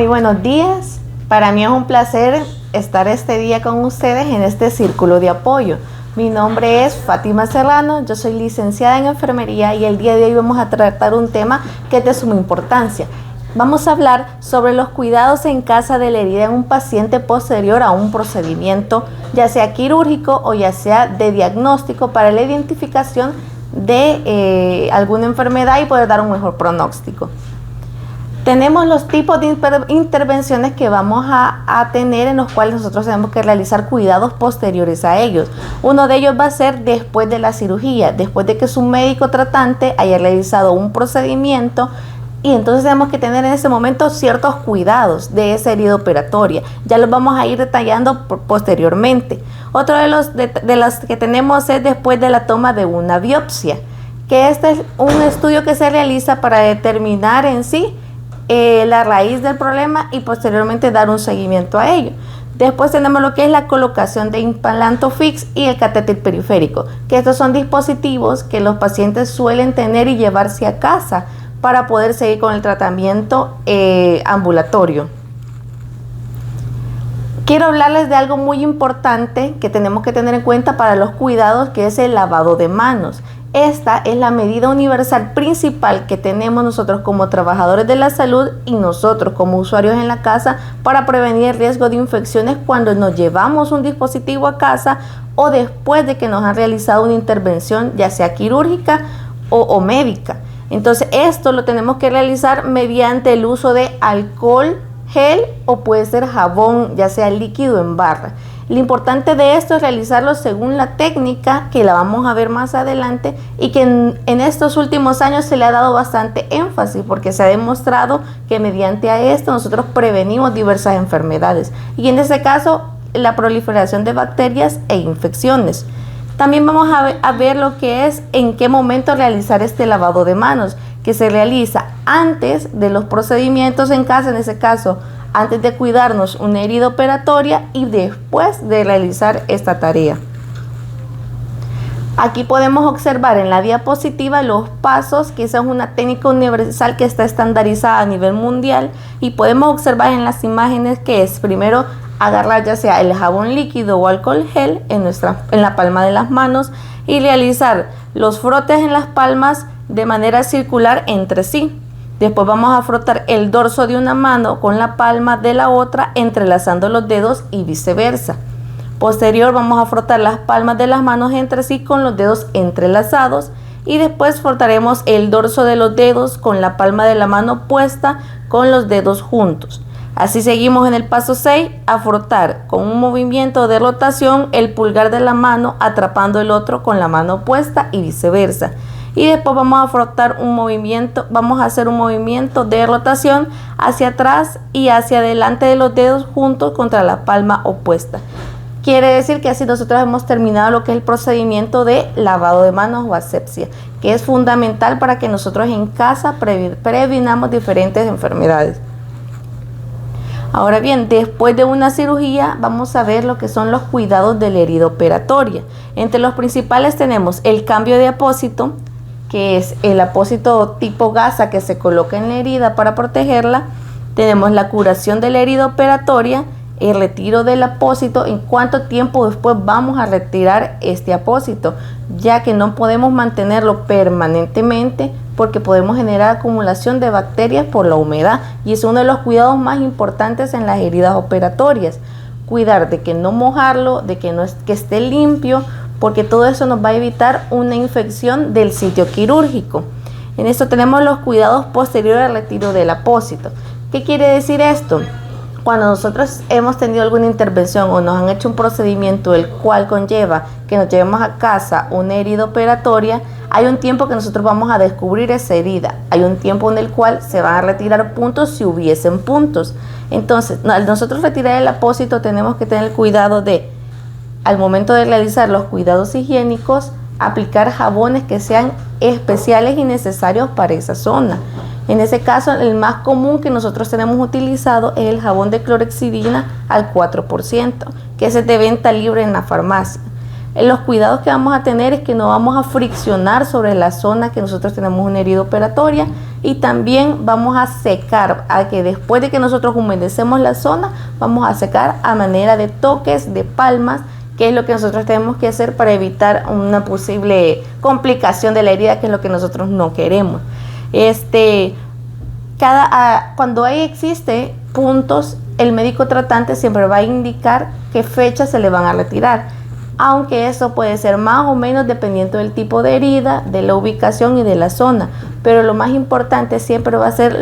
buenos días. Para mí es un placer estar este día con ustedes en este círculo de apoyo. Mi nombre es Fátima Serrano, yo soy licenciada en enfermería y el día de hoy vamos a tratar un tema que es de suma importancia. Vamos a hablar sobre los cuidados en casa de la herida en un paciente posterior a un procedimiento, ya sea quirúrgico o ya sea de diagnóstico para la identificación de alguna enfermedad y poder dar un mejor pronóstico. Tenemos los tipos de intervenciones que vamos a tener, en los cuales nosotros tenemos que realizar cuidados posteriores a ellos. Uno de ellos va a ser después de la cirugía, después de que su médico tratante haya realizado un procedimiento, y entonces tenemos que tener en ese momento ciertos cuidados de esa herida operatoria. Ya los vamos a ir detallando posteriormente. Otro de los que tenemos es después de la toma de una biopsia, que este es un estudio que se realiza para determinar en sí la raíz del problema y posteriormente dar un seguimiento a ello. Después tenemos lo que es la colocación de implanto fix y el catéter periférico, que estos son dispositivos que los pacientes suelen tener y llevarse a casa para poder seguir con el tratamiento ambulatorio. Quiero hablarles de algo muy importante que tenemos que tener en cuenta para los cuidados, que es el lavado de manos. Esta es la medida universal principal que tenemos nosotros como trabajadores de la salud y nosotros como usuarios en la casa para prevenir el riesgo de infecciones cuando nos llevamos un dispositivo a casa o después de que nos han realizado una intervención, ya sea quirúrgica o médica. Entonces esto lo tenemos que realizar mediante el uso de alcohol, gel o puede ser jabón, ya sea líquido en barra. Lo importante de esto es realizarlo según la técnica que la vamos a ver más adelante y que en estos últimos años se le ha dado bastante énfasis porque se ha demostrado que mediante a esto nosotros prevenimos diversas enfermedades y en este caso la proliferación de bacterias e infecciones. También vamos a ver lo que es en qué momento realizar este lavado de manos, que se realiza antes de los procedimientos en casa, en ese caso, antes de cuidarnos una herida operatoria y después de realizar esta tarea. Aquí podemos observar en la diapositiva los pasos, que esa es una técnica universal que está estandarizada a nivel mundial y podemos observar en las imágenes que es primero agarrar ya sea el jabón líquido o alcohol gel en la palma de las manos y realizar los frotes en las palmas de manera circular entre sí. Después vamos a frotar el dorso de una mano con la palma de la otra, entrelazando los dedos y viceversa. Posterior vamos a frotar las palmas de las manos entre sí con los dedos entrelazados y después frotaremos el dorso de los dedos con la palma de la mano puesta con los dedos juntos. Así seguimos en el paso 6 a frotar con un movimiento de rotación el pulgar de la mano atrapando el otro con la mano opuesta y viceversa. Y después vamos a frotar vamos a hacer un movimiento de rotación hacia atrás y hacia adelante de los dedos juntos contra la palma opuesta. Quiere decir que así nosotros hemos terminado lo que es el procedimiento de lavado de manos o asepsia, que es fundamental para que nosotros en casa previnamos diferentes enfermedades. Ahora bien, después de una cirugía vamos a ver lo que son los cuidados de la herida operatoria. Entre los principales tenemos el cambio de apósito, que es el apósito tipo gasa que se coloca en la herida para protegerla. Tenemos la curación de la herida operatoria, el retiro del apósito, en cuánto tiempo después vamos a retirar este apósito, ya que no podemos mantenerlo permanentemente porque podemos generar acumulación de bacterias por la humedad y es uno de los cuidados más importantes en las heridas operatorias. Cuidar de que no mojarlo, de que esté limpio, porque todo eso nos va a evitar una infección del sitio quirúrgico. En esto tenemos los cuidados posteriores al retiro del apósito. ¿Qué quiere decir esto? Cuando nosotros hemos tenido alguna intervención o nos han hecho un procedimiento el cual conlleva que nos llevemos a casa una herida operatoria, hay un tiempo que nosotros vamos a descubrir esa herida. Hay un tiempo en el cual se van a retirar puntos si hubiesen puntos. Entonces, al nosotros retirar el apósito tenemos que tener cuidado de, al momento de realizar los cuidados higiénicos, aplicar jabones que sean especiales y necesarios para esa zona. En ese caso, el más común que nosotros tenemos utilizado es el jabón de clorhexidina al 4%, que es de venta libre en la farmacia. Los cuidados que vamos a tener es que no vamos a friccionar sobre la zona que nosotros tenemos una herida operatoria Y también vamos a secar, a que después de que nosotros humedecemos la zona, vamos a secar a manera de toques, de palmas, que es lo que nosotros tenemos que hacer para evitar una posible complicación de la herida, que es lo que nosotros no queremos. Cuando existe puntos, el médico tratante siempre va a indicar qué fecha se le van a retirar, aunque eso puede ser más o menos dependiendo del tipo de herida, de la ubicación y de la zona, pero lo más importante siempre va a ser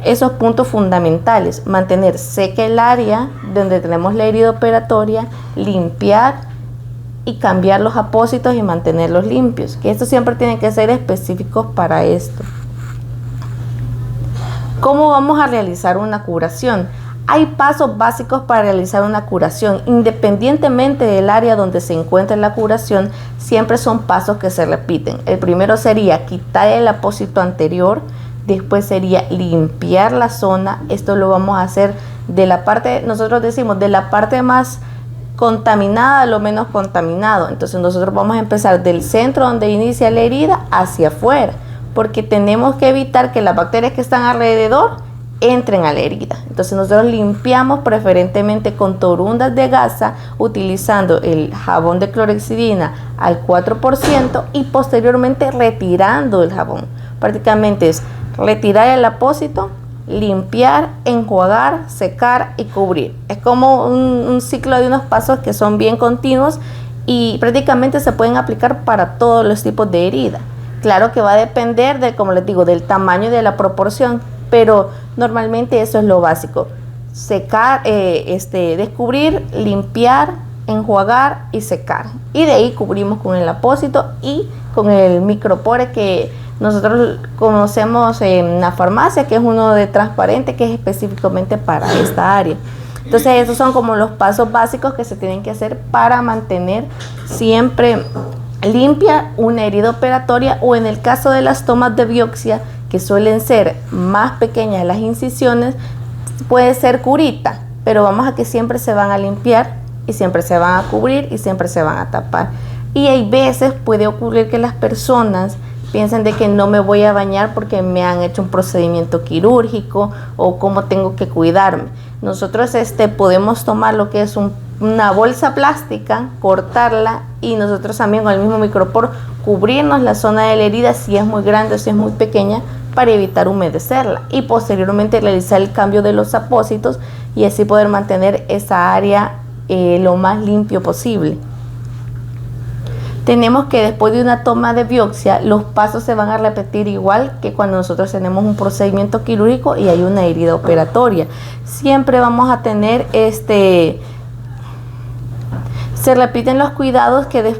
esos puntos fundamentales: mantener seca el área donde tenemos la herida operatoria, limpiar y cambiar los apósitos y mantenerlos limpios, que esto siempre tiene que ser específicos para esto. ¿Cómo vamos a realizar una curación? Hay pasos básicos para realizar una curación. Independientemente del área donde se encuentre la curación, siempre son pasos que se repiten. El primero sería quitar el apósito anterior, después sería limpiar la zona. Esto lo vamos a hacer de la parte, nosotros decimos, de la parte más contaminada a lo menos contaminado. Entonces nosotros vamos a empezar del centro donde inicia la herida hacia afuera, porque tenemos que evitar que las bacterias que están alrededor entren a la herida. Entonces nosotros limpiamos preferentemente con torundas de gasa, utilizando el jabón de clorhexidina al 4% y posteriormente retirando el jabón. Prácticamente es retirar el apósito, limpiar, enjuagar, secar y cubrir. Es como un ciclo de unos pasos que son bien continuos y prácticamente se pueden aplicar para todos los tipos de herida. Claro que va a depender de, como les digo, del tamaño y de la proporción, pero normalmente eso es lo básico: secar, descubrir, limpiar, enjuagar y secar, y de ahí cubrimos con el apósito y con el micropore que nosotros conocemos en la farmacia, que es uno de transparente, que es específicamente para esta área. Entonces esos son como los pasos básicos que se tienen que hacer para mantener siempre limpia una herida operatoria, o en el caso de las tomas de biopsia, que suelen ser más pequeñas las incisiones, puede ser curita, pero vamos a que siempre se van a limpiar y siempre se van a cubrir y siempre se van a tapar. Y hay veces puede ocurrir que las personas piensen de que no me voy a bañar porque me han hecho un procedimiento quirúrgico o cómo tengo que cuidarme. Nosotros podemos tomar lo que es una bolsa plástica, cortarla y nosotros también con el mismo micropor cubrirnos la zona de la herida, si es muy grande o si es muy pequeña, para evitar humedecerla, y posteriormente realizar el cambio de los apósitos y así poder mantener esa área lo más limpio posible. Tenemos que después de una toma de biopsia, los pasos se van a repetir igual que cuando nosotros tenemos un procedimiento quirúrgico y hay una herida operatoria. Siempre vamos a tener se repiten los cuidados que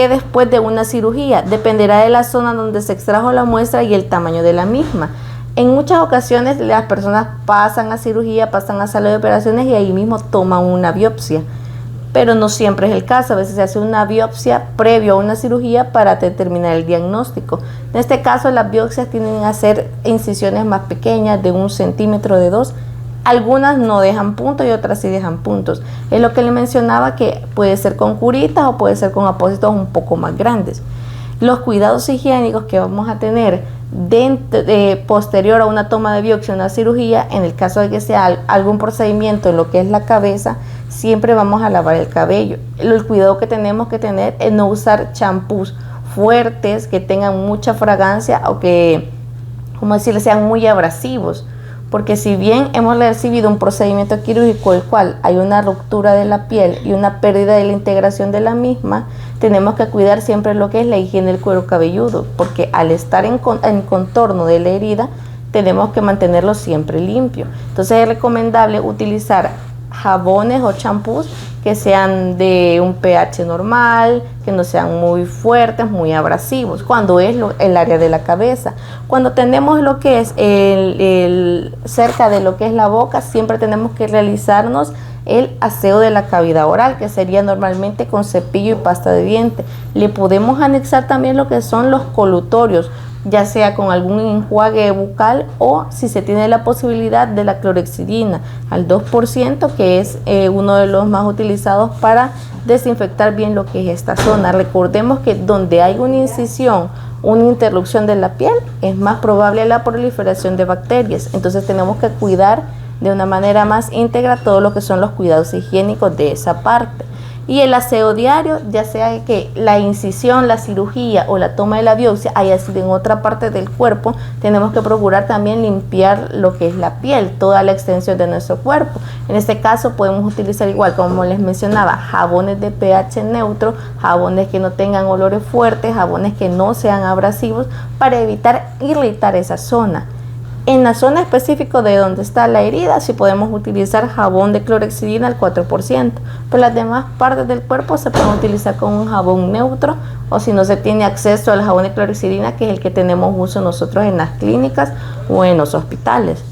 después de una cirugía. Dependerá de la zona donde se extrajo la muestra y el tamaño de la misma. En muchas ocasiones las personas pasan a cirugía, pasan a sala de operaciones y ahí mismo toman una biopsia. Pero no siempre es el caso. A veces se hace una biopsia previo a una cirugía para determinar el diagnóstico. En este caso, las biopsias tienden a ser incisiones más pequeñas, de 1 centímetro, de 2. Algunas no dejan puntos y otras sí dejan puntos. Es lo que le mencionaba, que puede ser con curitas o puede ser con apósitos un poco más grandes. Los cuidados higiénicos que vamos a tener posterior a una toma de biopsia, una cirugía, en el caso de que sea algún procedimiento en lo que es la cabeza, siempre vamos a lavar el cabello. El cuidado que tenemos que tener es no usar champús fuertes que tengan mucha fragancia o que, como decirle, sean muy abrasivos. Porque si bien hemos recibido un procedimiento quirúrgico el cual hay una ruptura de la piel y una pérdida de la integración de la misma, tenemos que cuidar siempre lo que es la higiene del cuero cabelludo, porque al estar en contorno de la herida tenemos que mantenerlo siempre limpio. Entonces es recomendable utilizar jabones o champús que sean de un pH normal, que no sean muy fuertes, muy abrasivos, cuando es el área de la cabeza. Cuando tenemos lo que es cerca de lo que es la boca, siempre tenemos que realizarnos el aseo de la cavidad oral, que sería normalmente con cepillo y pasta de diente. Le podemos anexar también lo que son los colutorios, ya sea con algún enjuague bucal o si se tiene la posibilidad de la clorhexidina al 2%, que es uno de los más utilizados para desinfectar bien lo que es esta zona. Recordemos que donde hay una incisión una interrupción de la piel, es más probable la proliferación de bacterias. Entonces tenemos que cuidar de una manera más íntegra todo lo que son los cuidados higiénicos de esa parte. Y el aseo diario, ya sea que la incisión, la cirugía o la toma de la biopsia haya sido en otra parte del cuerpo, tenemos que procurar también limpiar lo que es la piel, toda la extensión de nuestro cuerpo. En este caso podemos utilizar, igual como les mencionaba, jabones de pH neutro, jabones que no tengan olores fuertes, jabones que no sean abrasivos, para evitar irritar esa zona. En la zona específica de donde está la herida, sí podemos utilizar jabón de clorhexidina al 4%, pero las demás partes del cuerpo se pueden utilizar con un jabón neutro, o si no se tiene acceso al jabón de clorhexidina, que es el que tenemos uso nosotros en las clínicas o en los hospitales.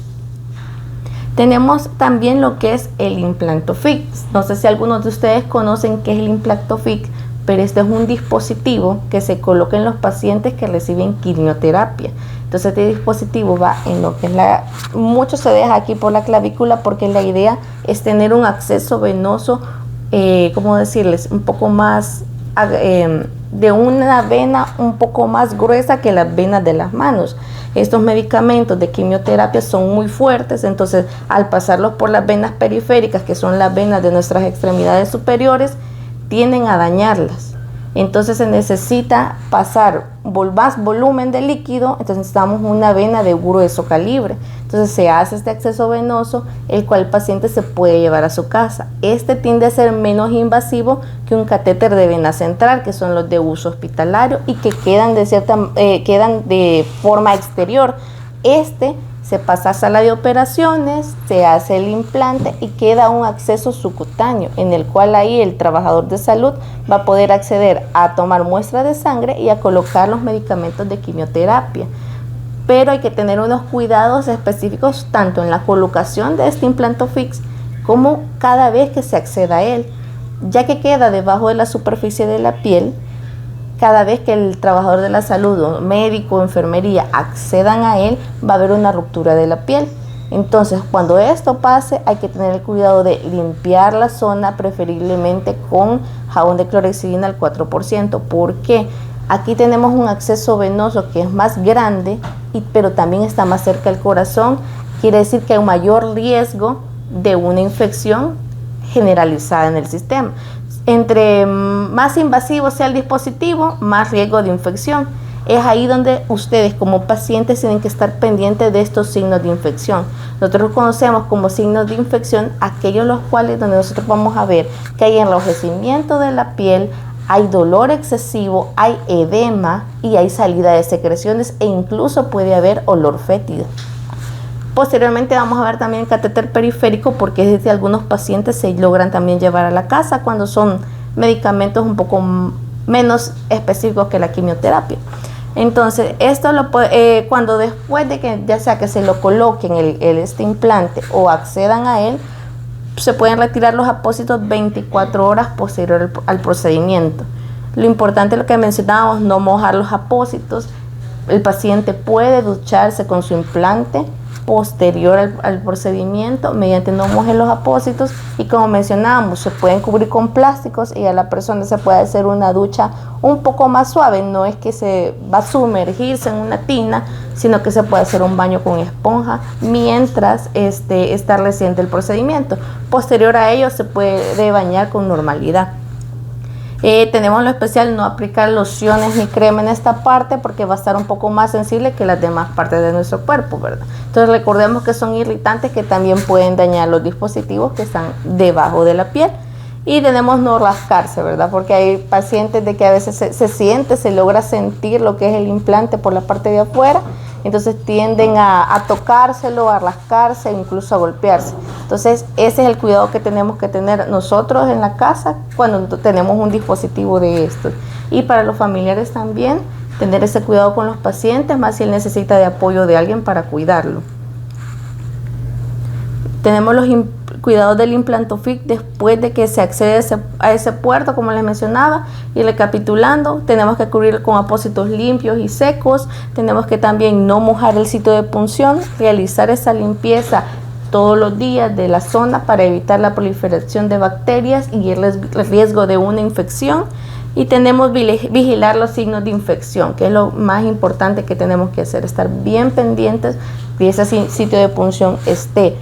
Tenemos también lo que es el Implantofix. No sé si algunos de ustedes conocen qué es el Implantofix, pero este es un dispositivo que se coloca en los pacientes que reciben quimioterapia. Entonces este dispositivo va en lo que es mucho se deja aquí por la clavícula, porque la idea es tener un acceso venoso, ¿cómo decirles? Un poco más, de una vena un poco más gruesa que las venas de las manos. Estos medicamentos de quimioterapia son muy fuertes, entonces al pasarlos por las venas periféricas, que son las venas de nuestras extremidades superiores, tienden a dañarlas. Entonces se necesita pasar más volumen de líquido, entonces necesitamos una vena de grueso calibre. Entonces se hace este acceso venoso, el cual el paciente se puede llevar a su casa. Este tiende a ser menos invasivo que un catéter de vena central, que son los de uso hospitalario y que quedan de forma exterior. Este se pasa a sala de operaciones, se hace el implante y queda un acceso subcutáneo, en el cual ahí el trabajador de salud va a poder acceder a tomar muestras de sangre y a colocar los medicamentos de quimioterapia. Pero hay que tener unos cuidados específicos tanto en la colocación de este Implantofix como cada vez que se acceda a él, ya que queda debajo de la superficie de la piel. Cada vez que el trabajador de la salud, o médico o enfermería, accedan a él, va a haber una ruptura de la piel. Entonces, cuando esto pase, hay que tener el cuidado de limpiar la zona, preferiblemente con jabón de clorhexidina al 4%, porque aquí tenemos un acceso venoso que es más grande, pero también está más cerca del corazón. Quiere decir que hay un mayor riesgo de una infección generalizada en el sistema. Entre más invasivo sea el dispositivo, más riesgo de infección. Es ahí donde ustedes como pacientes tienen que estar pendientes de estos signos de infección. Nosotros conocemos como signos de infección aquellos los cuales donde nosotros vamos a ver que hay enrojecimiento de la piel, hay dolor excesivo, hay edema y hay salida de secreciones, e incluso puede haber olor fétido. Posteriormente vamos a ver también el catéter periférico, porque desde algunos pacientes se logran también llevar a la casa cuando son medicamentos un poco menos específicos que la quimioterapia. Entonces, esto cuando después de que ya sea que se lo coloquen este implante o accedan a él, se pueden retirar los apósitos 24 horas posterior al procedimiento. Lo importante es lo que mencionábamos, no mojar los apósitos. El paciente puede ducharse con su implante posterior al procedimiento mediante no mojar los apósitos, y como mencionábamos, se pueden cubrir con plásticos y a la persona se puede hacer una ducha un poco más suave. No es que se va a sumergirse en una tina, sino que se puede hacer un baño con esponja mientras está reciente el procedimiento. Posterior a ello se puede bañar con normalidad. Tenemos lo especial, no aplicar lociones ni crema en esta parte, porque va a estar un poco más sensible que las demás partes de nuestro cuerpo, ¿verdad? Entonces recordemos que son irritantes que también pueden dañar los dispositivos que están debajo de la piel. Y tenemos no rascarse, ¿verdad? Porque hay pacientes de que a veces se logra sentir lo que es el implante por la parte de afuera, entonces tienden a tocárselo, a rascarse, incluso a golpearse. Entonces ese es el cuidado que tenemos que tener nosotros en la casa cuando tenemos un dispositivo de estos. Y para los familiares también, tener ese cuidado con los pacientes, más si él necesita de apoyo de alguien para cuidarlo. Tenemos los cuidados del Implantofix después de que se accede a ese puerto, como les mencionaba. Y recapitulando, tenemos que cubrir con apósitos limpios y secos. Tenemos que también no mojar el sitio de punción, realizar esa limpieza todos los días de la zona para evitar la proliferación de bacterias y el riesgo de una infección. Y tenemos vigilar los signos de infección, que es lo más importante que tenemos que hacer, estar bien pendientes que ese sitio de punción esté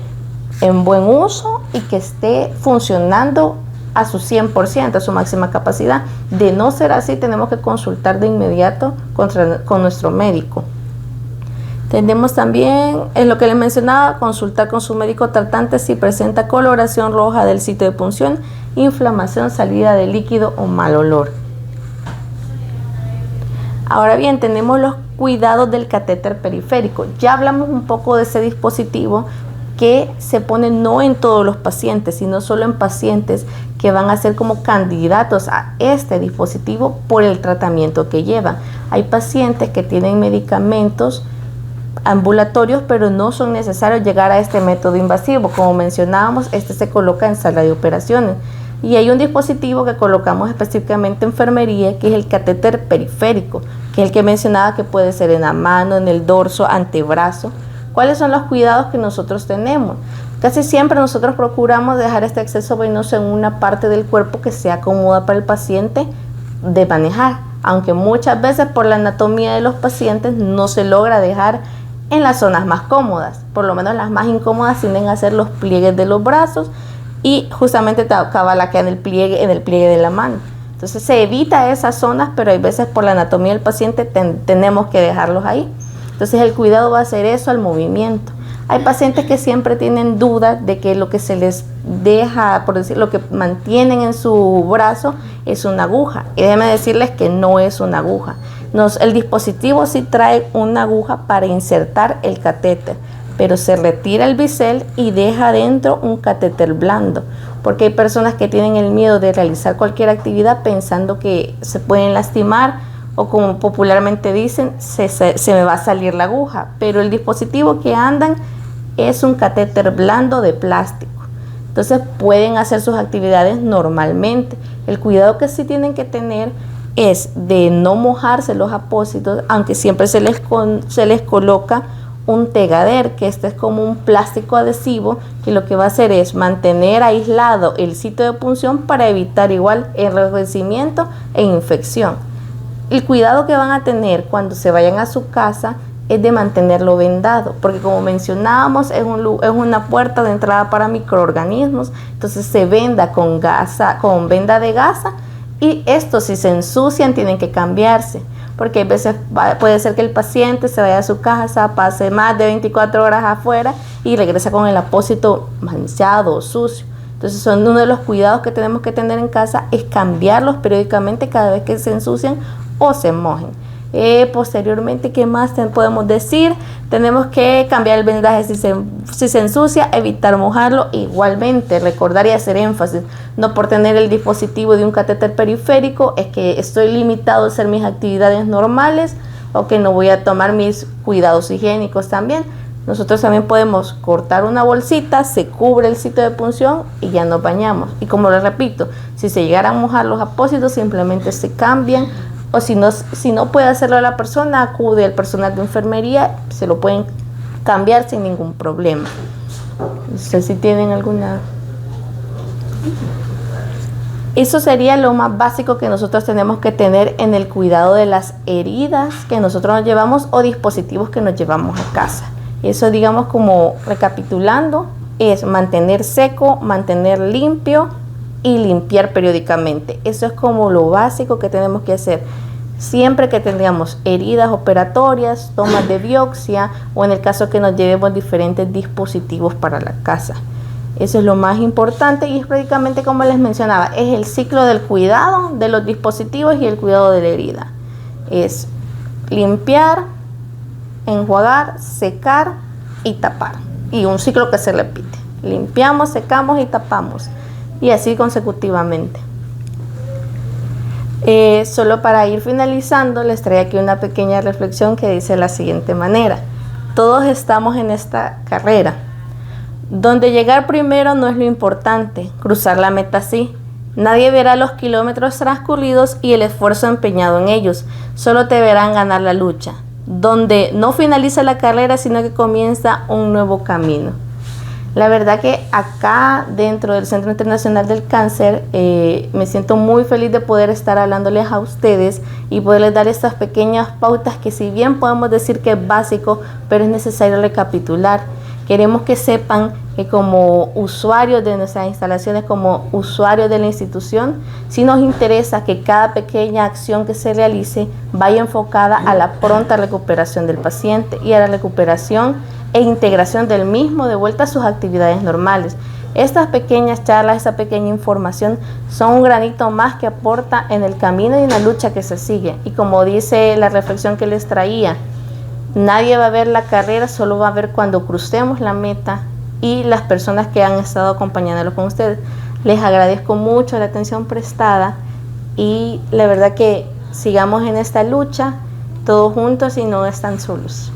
en buen uso y que esté funcionando a su 100%, a su máxima capacidad. De no ser así, tenemos que consultar de inmediato con nuestro médico. Tenemos también, en lo que les mencionaba, consultar con su médico tratante si presenta coloración roja del sitio de punción, inflamación, salida de líquido o mal olor. Ahora bien, tenemos los cuidados del catéter periférico. Ya hablamos un poco de ese dispositivo que se pone no en todos los pacientes, sino solo en pacientes que van a ser como candidatos a este dispositivo por el tratamiento que llevan. Hay pacientes que tienen medicamentos ambulatorios, pero no son necesarios llegar a este método invasivo. Como mencionábamos, este se coloca en sala de operaciones. Y hay un dispositivo que colocamos específicamente en enfermería, que es el catéter periférico, que es el que mencionaba, que puede ser en la mano, en el dorso, antebrazo. ¿Cuáles son los cuidados que nosotros tenemos? Casi siempre nosotros procuramos dejar este acceso venoso en una parte del cuerpo que sea cómoda para el paciente de manejar, aunque muchas veces por la anatomía de los pacientes no se logra dejar en las zonas más cómodas. Por lo menos las más incómodas tienden a ser los pliegues de los brazos y justamente cabala queda en el pliegue de la mano. Entonces se evita esas zonas, pero hay veces por la anatomía del paciente tenemos que dejarlos ahí. Entonces el cuidado va a ser eso, al movimiento. Hay pacientes que siempre tienen dudas de que lo que se les deja, por decir, lo que mantienen en su brazo es una aguja. Y déjenme decirles que no es una aguja. El dispositivo sí trae una aguja para insertar el catéter, pero se retira el bisel y deja dentro un catéter blando, porque hay personas que tienen el miedo de realizar cualquier actividad pensando que se pueden lastimar o, como popularmente dicen, se me va a salir la aguja, pero el dispositivo que andan es un catéter blando de plástico. Entonces pueden hacer sus actividades normalmente. El cuidado que sí tienen que tener es de no mojarse los apósitos, aunque siempre se les coloca un tegader, que este es como un plástico adhesivo que lo que va a hacer es mantener aislado el sitio de punción para evitar igual enrojecimiento e infección. El cuidado que van a tener cuando se vayan a su casa es de mantenerlo vendado, porque como mencionábamos es una puerta de entrada para microorganismos. Entonces se venda con venda de gasa, y estos, si se ensucian, tienen que cambiarse, porque a veces puede ser que el paciente se vaya a su casa, pase más de 24 horas afuera y regresa con el apósito manchado o sucio. Entonces uno de los cuidados que tenemos que tener en casa es cambiarlos periódicamente cada vez que se ensucian o se mojen. Posteriormente, ¿qué más podemos decir? Tenemos que cambiar el vendaje si se ensucia, evitar mojarlo. Igualmente, recordar y hacer énfasis, no por tener el dispositivo de un catéter periférico es que estoy limitado a hacer mis actividades normales o que no voy a tomar mis cuidados higiénicos también. Nosotros también podemos cortar una bolsita, se cubre el sitio de punción y ya nos bañamos. Y como les repito, si se llegaran a mojar los apósitos, simplemente se cambian. O si no puede hacerlo la persona, acude al personal de enfermería, se lo pueden cambiar sin ningún problema. No sé si tienen alguna... Eso sería lo más básico que nosotros tenemos que tener en el cuidado de las heridas que nosotros nos llevamos o dispositivos que nos llevamos a casa. Eso, digamos, como recapitulando, es mantener seco, mantener limpio y limpiar periódicamente. Eso es como lo básico que tenemos que hacer siempre que tengamos heridas operatorias, tomas de biopsia o en el caso que nos llevemos diferentes dispositivos para la casa. Eso es lo más importante y es prácticamente, como les mencionaba, es el ciclo del cuidado de los dispositivos y el cuidado de la herida. Es limpiar, enjuagar, secar y tapar. Y un ciclo que se repite. Limpiamos, secamos y tapamos. Y así consecutivamente. Solo para ir finalizando, les traigo aquí una pequeña reflexión que dice de la siguiente manera. Todos estamos en esta carrera, donde llegar primero no es lo importante, cruzar la meta sí. Nadie verá los kilómetros transcurridos y el esfuerzo empeñado en ellos, solo te verán ganar la lucha, donde no finaliza la carrera, sino que comienza un nuevo camino. La verdad que acá dentro del Centro Internacional del Cáncer me siento muy feliz de poder estar hablándoles a ustedes y poderles dar estas pequeñas pautas que si bien podemos decir que es básico, pero es necesario recapitular. Queremos que sepan que como usuarios de nuestras instalaciones, como usuarios de la institución, sí nos interesa que cada pequeña acción que se realice vaya enfocada a la pronta recuperación del paciente y a la recuperación e integración del mismo de vuelta a sus actividades normales. Estas pequeñas charlas, esta pequeña información son un granito más que aporta en el camino y en la lucha que se sigue. Y como dice la reflexión que les traía, nadie va a ver la carrera, solo va a ver cuando crucemos la meta y las personas que han estado acompañándolo con ustedes. Les agradezco mucho la atención prestada y la verdad que sigamos en esta lucha todos juntos y no están solos.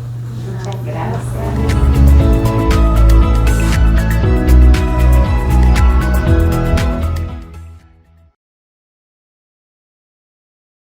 Muchas gracias.